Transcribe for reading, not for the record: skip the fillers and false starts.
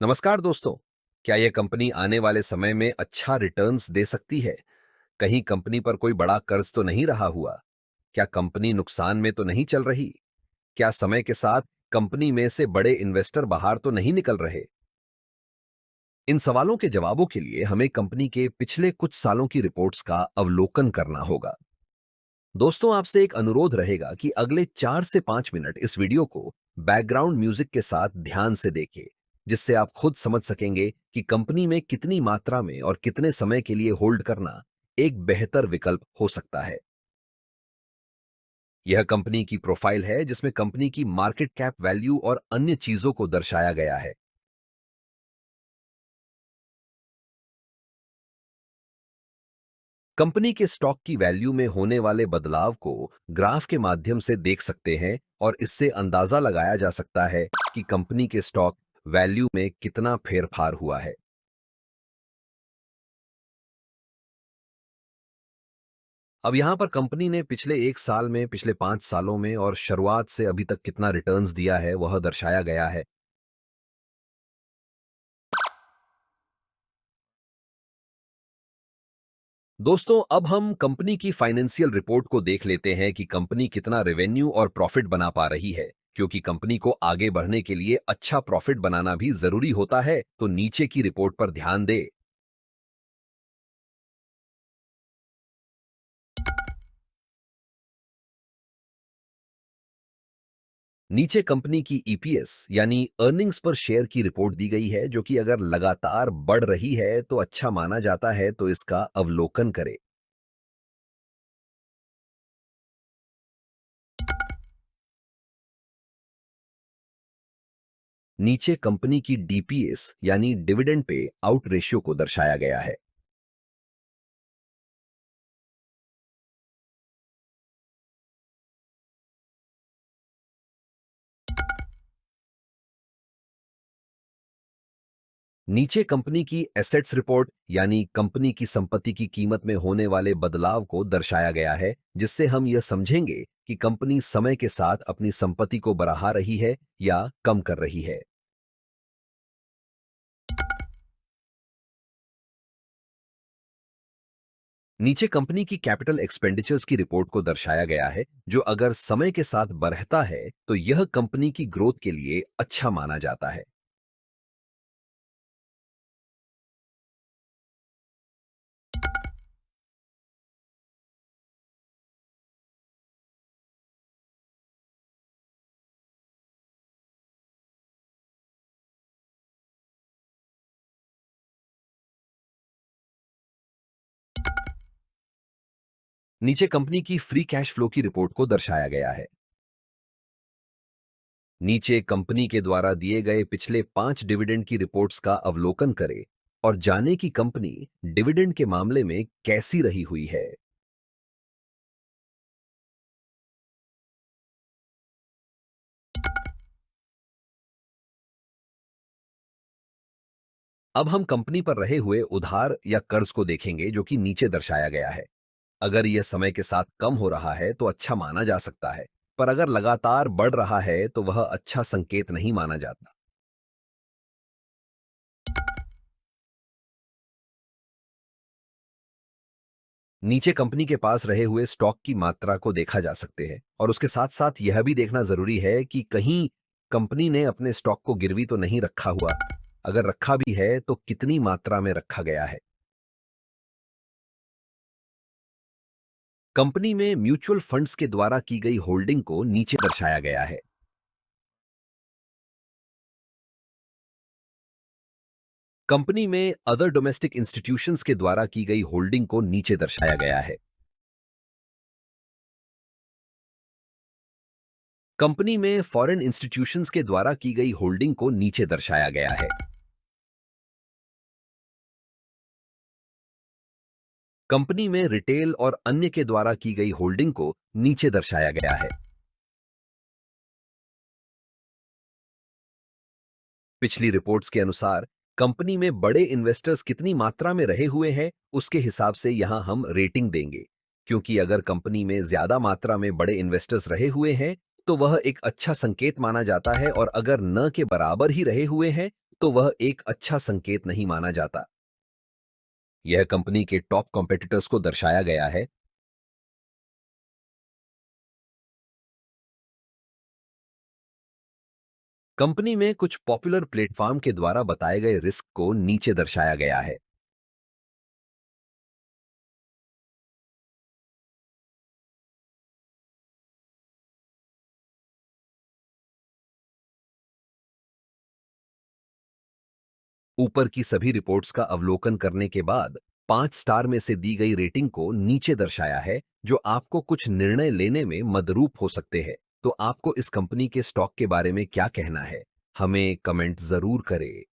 नमस्कार दोस्तों। क्या यह कंपनी आने वाले समय में अच्छा रिटर्न्स दे सकती है? कहीं कंपनी पर कोई बड़ा कर्ज तो नहीं रहा हुआ? क्या कंपनी नुकसान में तो नहीं चल रही? क्या समय के साथ कंपनी में से बड़े इन्वेस्टर बाहर तो नहीं निकल रहे? इन सवालों के जवाबों के लिए हमें कंपनी के पिछले कुछ सालों की रिपोर्ट्स का अवलोकन करना होगा। दोस्तों, आपसे एक अनुरोध रहेगा कि अगले 4 से 5 मिनट इस वीडियो को बैकग्राउंड म्यूजिक के साथ ध्यान से देखें, जिससे आप खुद समझ सकेंगे कि कंपनी में कितनी मात्रा में और कितने समय के लिए होल्ड करना एक बेहतर विकल्प हो सकता है। यह कंपनी की प्रोफाइल है, जिसमें कंपनी की मार्केट कैप वैल्यू और अन्य चीजों को दर्शाया गया है। कंपनी के स्टॉक की वैल्यू में होने वाले बदलाव को ग्राफ के माध्यम से देख सकते हैं और इससे अंदाजा लगाया जा सकता है कि कंपनी के स्टॉक वैल्यू में कितना फेरफार हुआ है। अब यहां पर कंपनी ने पिछले 1 साल में, पिछले 5 सालों में और शुरुआत से अभी तक कितना रिटर्न्स दिया है वह दर्शाया गया है। दोस्तों, अब हम कंपनी की फाइनेंशियल रिपोर्ट को देख लेते हैं कि कंपनी कितना रेवेन्यू और प्रॉफिट बना पा रही है। क्योंकि कंपनी को आगे बढ़ने के लिए अच्छा प्रॉफिट बनाना भी जरूरी होता है, तो नीचे की रिपोर्ट पर ध्यान दे। नीचे कंपनी की ईपीएस यानी अर्निंग्स पर शेयर की रिपोर्ट दी गई है, जो कि अगर लगातार बढ़ रही है तो अच्छा माना जाता है, तो इसका अवलोकन करें। नीचे कंपनी की डीपीएस यानी डिविडेंड पे आउट रेशियो को दर्शाया गया है। नीचे कंपनी की एसेट्स रिपोर्ट यानी कंपनी की संपत्ति की कीमत में होने वाले बदलाव को दर्शाया गया है, जिससे हम यह समझेंगे कि कंपनी समय के साथ अपनी संपत्ति को बढ़ा रही है या कम कर रही है। नीचे कंपनी की कैपिटल एक्सपेंडिचर्स की रिपोर्ट को दर्शाया गया है, जो अगर समय के साथ बढ़ता है तो यह कंपनी की ग्रोथ के लिए अच्छा माना जाता है। नीचे कंपनी की फ्री कैश फ्लो की रिपोर्ट को दर्शाया गया है। नीचे कंपनी के द्वारा दिए गए पिछले 5 डिविडेंड की रिपोर्ट्स का अवलोकन करें और जाने कि कंपनी डिविडेंड के मामले में कैसी रही हुई है। अब हम कंपनी पर रहे हुए उधार या कर्ज को देखेंगे, जो कि नीचे दर्शाया गया है। अगर यह समय के साथ कम हो रहा है तो अच्छा माना जा सकता है, पर अगर लगातार बढ़ रहा है तो वह अच्छा संकेत नहीं माना जाता। नीचे कंपनी के पास रहे हुए स्टॉक की मात्रा को देखा जा सकते हैं और उसके साथ साथ यह भी देखना जरूरी है कि कहीं कंपनी ने अपने स्टॉक को गिरवी तो नहीं रखा हुआ। अगर रखा भी है तो कितनी मात्रा में रखा गया है। कंपनी में म्यूचुअल फंड्स के द्वारा की गई होल्डिंग को नीचे दर्शाया गया है। कंपनी में अदर डोमेस्टिक इंस्टीट्यूशंस के द्वारा की गई होल्डिंग को नीचे दर्शाया गया है। कंपनी में फॉरेन इंस्टीट्यूशंस के द्वारा की गई होल्डिंग को नीचे दर्शाया गया है। कंपनी में रिटेल और अन्य के द्वारा की गई होल्डिंग को नीचे दर्शाया गया है। पिछली रिपोर्ट्स के अनुसार कंपनी में बड़े इन्वेस्टर्स कितनी मात्रा में रहे हुए हैं, उसके हिसाब से यहां हम रेटिंग देंगे। क्योंकि अगर कंपनी में ज्यादा मात्रा में बड़े इन्वेस्टर्स रहे हुए हैं तो वह एक अच्छा संकेत माना जाता है, और अगर न के बराबर ही रहे हुए हैं तो वह एक अच्छा संकेत नहीं माना जाता। यह कंपनी के टॉप कॉम्पिटिटर्स को दर्शाया गया है। कंपनी में कुछ पॉपुलर प्लेटफॉर्म के द्वारा बताए गए रिस्क को नीचे दर्शाया गया है। ऊपर की सभी रिपोर्ट्स का अवलोकन करने के बाद 5 स्टार में से दी गई रेटिंग को नीचे दर्शाया है, जो आपको कुछ निर्णय लेने में मदरूप हो सकते हैं। तो आपको इस कंपनी के स्टॉक के बारे में क्या कहना है? हमें कमेंट जरूर करें।